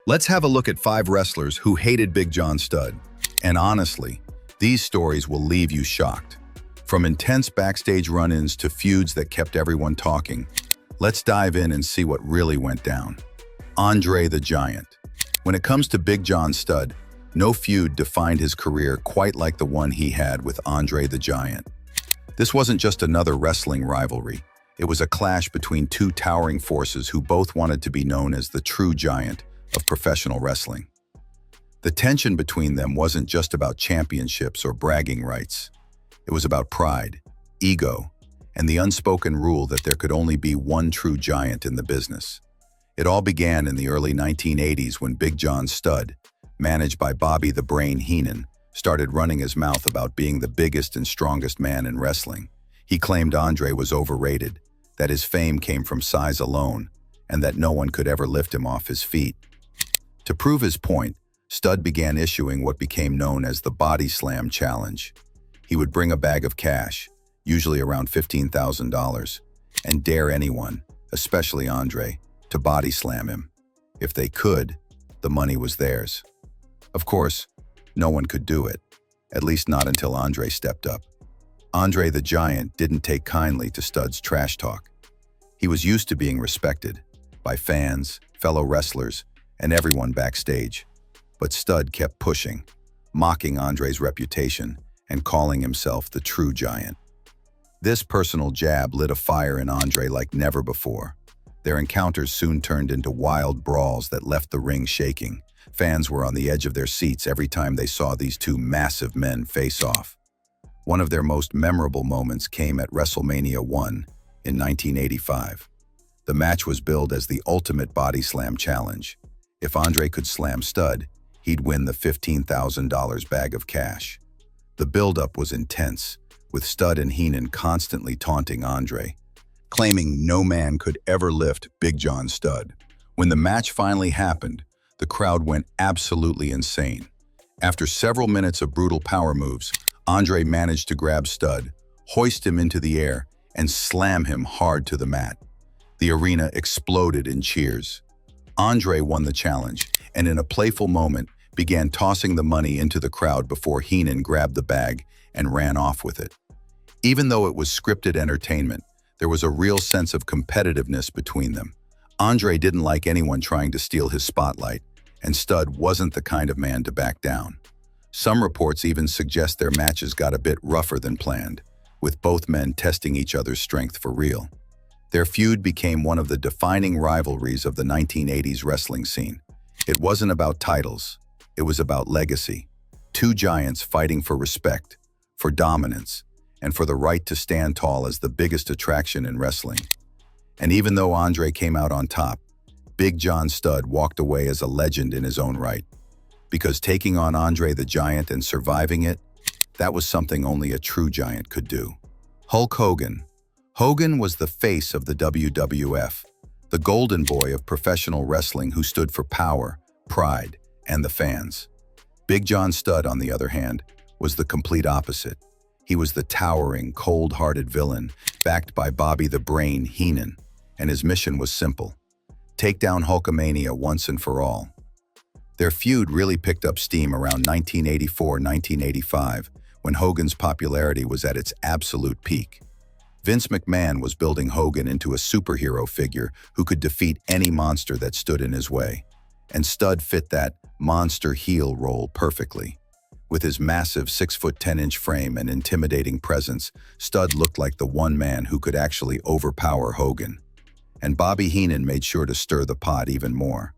Let's have a look at 5 wrestlers who hated Big John Studd. And honestly, these stories will leave you shocked. From intense backstage run-ins to feuds that kept everyone talking, let's dive in and see what really went down. André the Giant. When it comes to Big John Studd, no feud defined his career quite like the one he had with André the Giant. This wasn't just another wrestling rivalry. It was a clash between two towering forces who both wanted to be known as the true giant of professional wrestling. The tension between them wasn't just about championships or bragging rights. It was about pride, ego, and the unspoken rule that there could only be one true giant in the business. It all began in the early 1980s when Big John Studd, managed by Bobby the Brain Heenan, started running his mouth about being the biggest and strongest man in wrestling. He claimed André was overrated, that his fame came from size alone, and that no one could ever lift him off his feet. To prove his point, Studd began issuing what became known as the Bodyslam challenge. He would bring a bag of cash, usually around $15,000, and dare anyone, especially André, to body slam him. If they could, the money was theirs. Of course, no one could do it, at least not until André stepped up. André the Giant didn't take kindly to Studd's trash talk. He was used to being respected by fans, fellow wrestlers, and everyone backstage. But Studd kept pushing, mocking André's reputation and calling himself the true giant. This personal jab lit a fire in André like never before. Their encounters soon turned into wild brawls that left the ring shaking. Fans were on the edge of their seats every time they saw these two massive men face off. One of their most memorable moments came at WrestleMania 1 in 1985. The match was billed as the ultimate body slam challenge. If André could slam Studd, he'd win the $15,000 bag of cash. The buildup was intense, with Studd and Heenan constantly taunting André, claiming no man could ever lift Big John Studd. When the match finally happened, the crowd went absolutely insane. After several minutes of brutal power moves, André managed to grab Studd, hoist him into the air, and slam him hard to the mat. The arena exploded in cheers. André won the challenge, and in a playful moment, began tossing the money into the crowd before Heenan grabbed the bag and ran off with it. Even though it was scripted entertainment, there was a real sense of competitiveness between them. André didn't like anyone trying to steal his spotlight, and Studd wasn't the kind of man to back down. Some reports even suggest their matches got a bit rougher than planned, with both men testing each other's strength for real. Their feud became one of the defining rivalries of the 1980s wrestling scene. It wasn't about titles, it was about legacy. Two giants fighting for respect, for dominance, and for the right to stand tall as the biggest attraction in wrestling. And even though André came out on top, Big John Studd walked away as a legend in his own right. Because taking on André the Giant and surviving it, that was something only a true giant could do. Hulk Hogan. Hogan was the face of the WWF, the golden boy of professional wrestling who stood for power, pride, and the fans. Big John Studd, on the other hand, was the complete opposite. He was the towering, cold-hearted villain, backed by Bobby the Brain Heenan, and his mission was simple: take down Hulkamania once and for all. Their feud really picked up steam around 1984-1985, when Hogan's popularity was at its absolute peak. Vince McMahon was building Hogan into a superhero figure who could defeat any monster that stood in his way. And Studd fit that monster heel role perfectly. With his massive 6'10" frame and intimidating presence, Studd looked like the one man who could actually overpower Hogan. And Bobby Heenan made sure to stir the pot even more,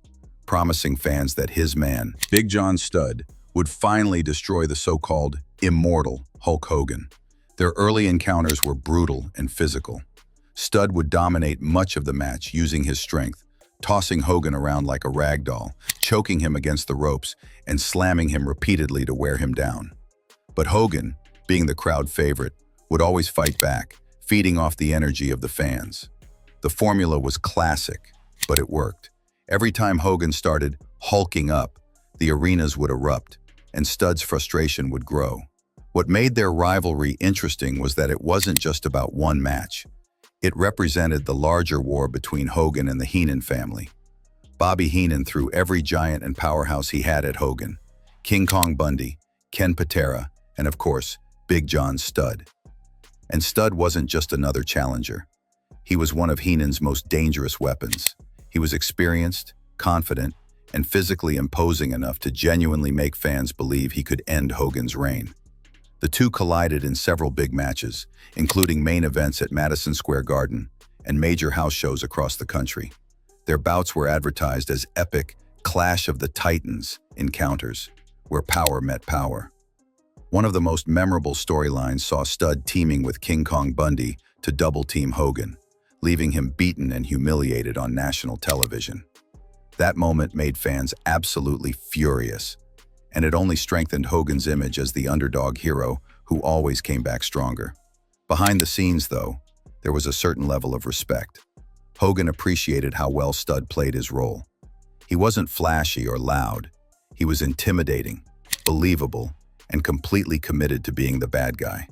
promising fans that his man, Big John Studd, would finally destroy the so-called immortal Hulk Hogan. Their early encounters were brutal and physical. Studd would dominate much of the match using his strength, tossing Hogan around like a rag doll, choking him against the ropes, and slamming him repeatedly to wear him down. But Hogan, being the crowd favorite, would always fight back, feeding off the energy of the fans. The formula was classic, but it worked. Every time Hogan started hulking up, the arenas would erupt, and Studd's frustration would grow. What made their rivalry interesting was that it wasn't just about one match. It represented the larger war between Hogan and the Heenan family. Bobby Heenan threw every giant and powerhouse he had at Hogan. King Kong Bundy, Ken Patera, and of course, Big John Studd. And Studd wasn't just another challenger. He was one of Heenan's most dangerous weapons. He was experienced, confident, and physically imposing enough to genuinely make fans believe he could end Hogan's reign. The two collided in several big matches, including main events at Madison Square Garden and major house shows across the country. Their bouts were advertised as epic Clash of the Titans encounters, where power met power. One of the most memorable storylines saw Studd teaming with King Kong Bundy to double-team Hogan, leaving him beaten and humiliated on national television. That moment made fans absolutely furious, and it only strengthened Hogan's image as the underdog hero who always came back stronger. Behind the scenes, though, there was a certain level of respect. Hogan appreciated how well Studd played his role. He wasn't flashy or loud. He was intimidating, believable, and completely committed to being the bad guy.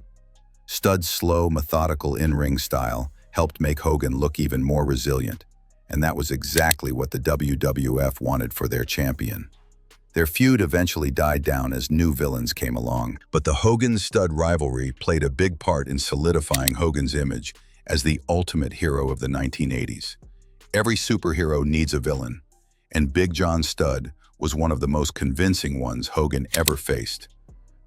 Studd's slow, methodical in-ring style helped make Hogan look even more resilient, and that was exactly what the WWF wanted for their champion. Their feud eventually died down as new villains came along, but the Hogan-Studd rivalry played a big part in solidifying Hogan's image as the ultimate hero of the 1980s. Every superhero needs a villain, and Big John Studd was one of the most convincing ones Hogan ever faced.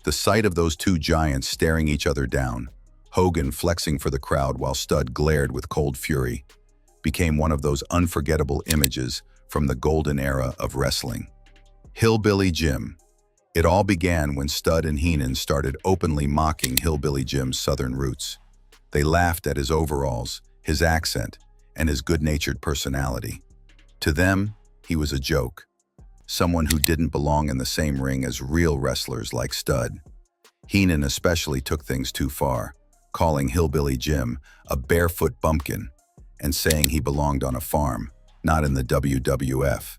The sight of those two giants staring each other down, Hogan flexing for the crowd while Studd glared with cold fury, became one of those unforgettable images from the golden era of wrestling. Hillbilly Jim. It all began when Studd and Heenan started openly mocking Hillbilly Jim's southern roots. They laughed at his overalls, his accent, and his good-natured personality. To them, he was a joke, someone who didn't belong in the same ring as real wrestlers like Studd. Heenan especially took things too far, calling Hillbilly Jim a barefoot bumpkin and saying he belonged on a farm, not in the WWF.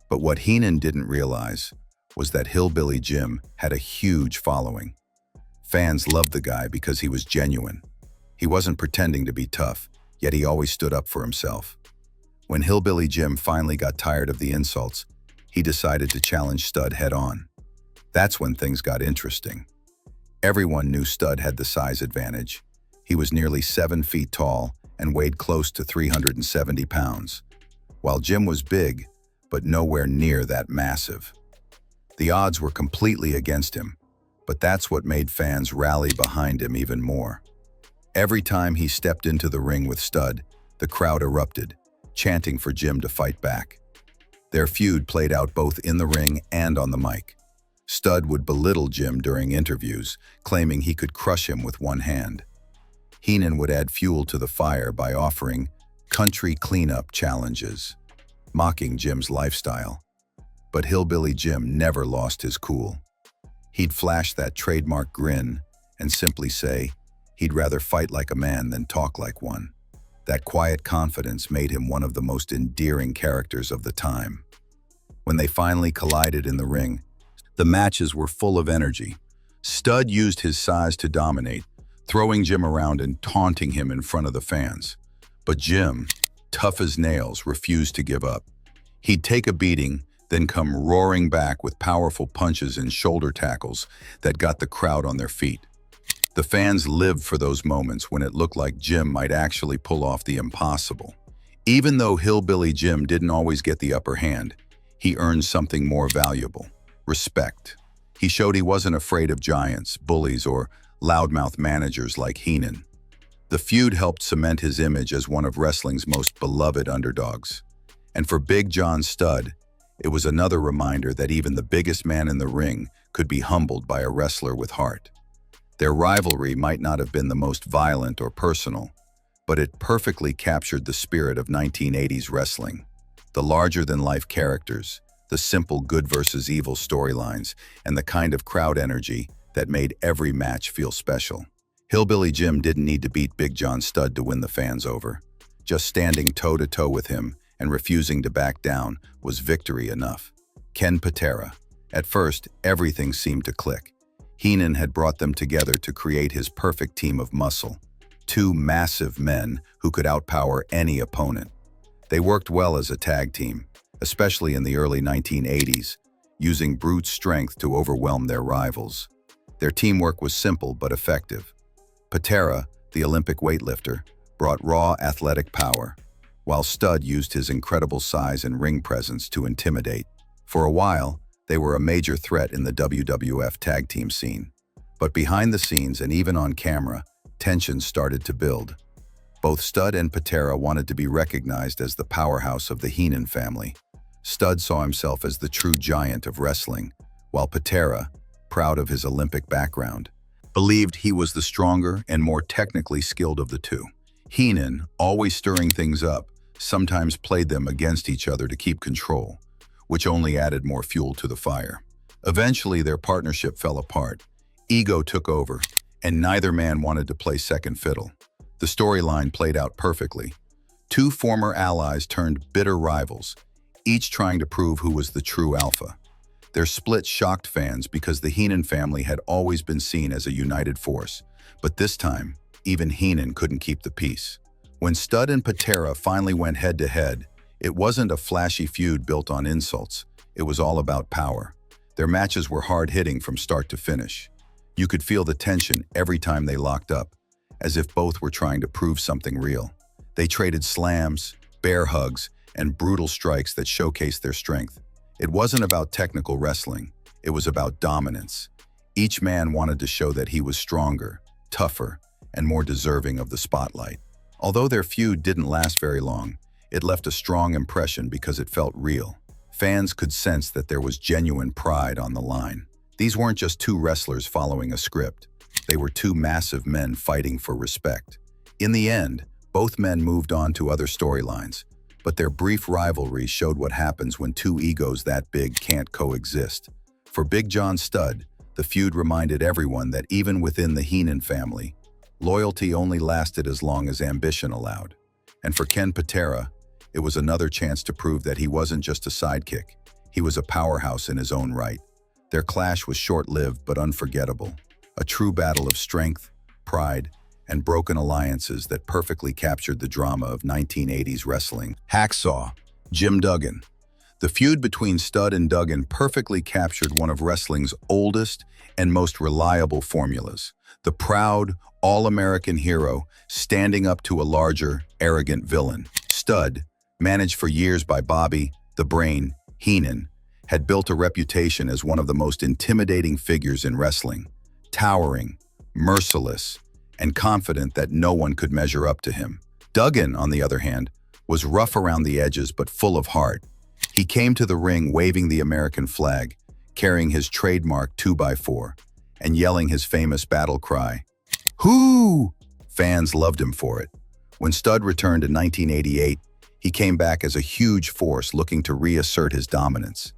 But what Heenan didn't realize was that Hillbilly Jim had a huge following. Fans loved the guy because he was genuine. He wasn't pretending to be tough, yet he always stood up for himself. When Hillbilly Jim finally got tired of the insults, he decided to challenge Studd head-on. That's when things got interesting. Everyone knew Studd had the size advantage. He was nearly 7 feet tall and weighed close to 370 pounds, while Jim was big, but nowhere near that massive. The odds were completely against him, but that's what made fans rally behind him even more. Every time he stepped into the ring with Studd, the crowd erupted, chanting for Jim to fight back. Their feud played out both in the ring and on the mic. Studd would belittle Jim during interviews, claiming he could crush him with one hand. Heenan would add fuel to the fire by offering country cleanup challenges, mocking Jim's lifestyle. But Hillbilly Jim never lost his cool. He'd flash that trademark grin and simply say he'd rather fight like a man than talk like one. That quiet confidence made him one of the most endearing characters of the time. When they finally collided in the ring, the matches were full of energy. Studd used his size to dominate, throwing Jim around and taunting him in front of the fans. But Jim, tough as nails, refused to give up. He'd take a beating, then come roaring back with powerful punches and shoulder tackles that got the crowd on their feet. The fans lived for those moments when it looked like Jim might actually pull off the impossible. Even though Hillbilly Jim didn't always get the upper hand, he earned something more valuable: respect. He showed he wasn't afraid of giants, bullies, or loudmouth managers like Heenan. The feud helped cement his image as one of wrestling's most beloved underdogs. And for Big John Studd, it was another reminder that even the biggest man in the ring could be humbled by a wrestler with heart. Their rivalry might not have been the most violent or personal, but it perfectly captured the spirit of 1980s wrestling. The larger-than-life characters, the simple good versus evil storylines, and the kind of crowd energy that made every match feel special. Hillbilly Jim didn't need to beat Big John Studd to win the fans over. Just standing toe-to-toe with him and refusing to back down was victory enough. Ken Patera. At first, everything seemed to click. Heenan had brought them together to create his perfect team of muscle. Two massive men who could outpower any opponent. They worked well as a tag team, especially in the early 1980s, using brute strength to overwhelm their rivals. Their teamwork was simple but effective. Patera, the Olympic weightlifter, brought raw athletic power, while Stud used his incredible size and ring presence to intimidate. For a while, they were a major threat in the WWF tag team scene. But behind the scenes and even on camera, tensions started to build. Both Stud and Patera wanted to be recognized as the powerhouse of the Heenan family. Stud saw himself as the true giant of wrestling, while Patera, proud of his Olympic background, believed he was the stronger and more technically skilled of the two. Heenan, always stirring things up, sometimes played them against each other to keep control, which only added more fuel to the fire. Eventually, their partnership fell apart. Ego took over, and neither man wanted to play second fiddle. The storyline played out perfectly. Two former allies turned bitter rivals, each trying to prove who was the true alpha. Their split shocked fans because the Heenan family had always been seen as a united force, but this time, even Heenan couldn't keep the peace. When Stud and Patera finally went head-to-head, it wasn't a flashy feud built on insults. It was all about power. Their matches were hard-hitting from start to finish. You could feel the tension every time they locked up, as if both were trying to prove something real. They traded slams, bear hugs, and brutal strikes that showcased their strength. It wasn't about technical wrestling. It was about dominance. Each man wanted to show that he was stronger, tougher, and more deserving of the spotlight. Although their feud didn't last very long, it left a strong impression because it felt real. Fans could sense that there was genuine pride on the line. These weren't just two wrestlers following a script. They were two massive men fighting for respect. In the end, both men moved on to other storylines, but their brief rivalry showed what happens when two egos that big can't coexist. For Big John Studd, the feud reminded everyone that even within the Heenan family, loyalty only lasted as long as ambition allowed. And for Ken Patera, it was another chance to prove that he wasn't just a sidekick. He was a powerhouse in his own right. Their clash was short-lived but unforgettable. A true battle of strength, pride, and broken alliances that perfectly captured the drama of 1980s wrestling. Hacksaw, Jim Duggan. The feud between Stud and Duggan perfectly captured one of wrestling's oldest and most reliable formulas. The proud, all-American hero standing up to a larger, arrogant villain. Stud, managed for years by Bobby, the Brain, Heenan, had built a reputation as one of the most intimidating figures in wrestling. Towering, merciless, and confident that no one could measure up to him. Duggan, on the other hand, was rough around the edges but full of heart. He came to the ring waving the American flag, carrying his trademark 2x4, and yelling his famous battle cry, "Hoo!" Fans loved him for it. When Stud returned in 1988, he came back as a huge force looking to reassert his dominance.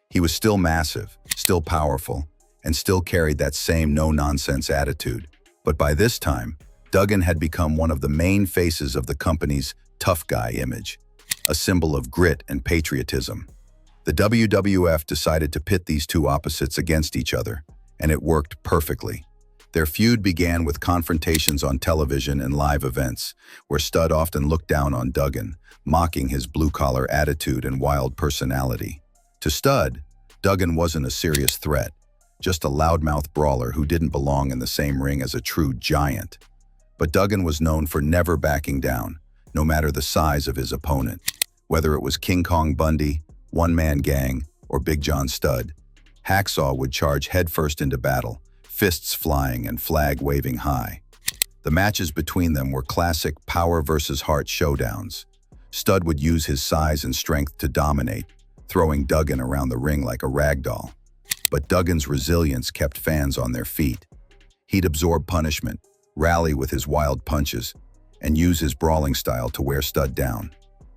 He was still massive, still powerful, and still carried that same no-nonsense attitude. But by this time, Duggan had become one of the main faces of the company's tough guy image, a symbol of grit and patriotism. The WWF decided to pit these two opposites against each other, and it worked perfectly. Their feud began with confrontations on television and live events, where Stud often looked down on Duggan, mocking his blue-collar attitude and wild personality. To Stud, Duggan wasn't a serious threat, just a loudmouth brawler who didn't belong in the same ring as a true giant. But Duggan was known for never backing down, no matter the size of his opponent. Whether it was King Kong Bundy, One Man Gang, or Big John Studd, Hacksaw would charge headfirst into battle, fists flying and flag waving high. The matches between them were classic power versus heart showdowns. Studd would use his size and strength to dominate, throwing Duggan around the ring like a rag doll. But Duggan's resilience kept fans on their feet. He'd absorb punishment, rally with his wild punches, and use his brawling style to wear Studd down.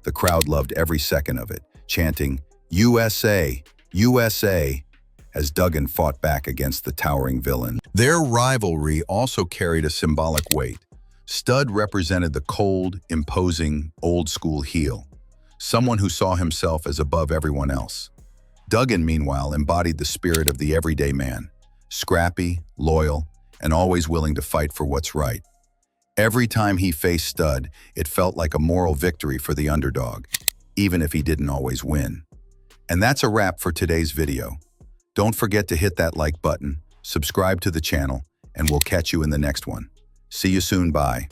The crowd loved every second of it, chanting, "USA, USA," as Duggan fought back against the towering villain. Their rivalry also carried a symbolic weight. Studd represented the cold, imposing, old-school heel, someone who saw himself as above everyone else. Duggan, meanwhile, embodied the spirit of the everyday man, scrappy, loyal, and always willing to fight for what's right. Every time he faced Studd, it felt like a moral victory for the underdog, even if he didn't always win. And that's a wrap for today's video. Don't forget to hit that like button, subscribe to the channel, and we'll catch you in the next one. See you soon, bye.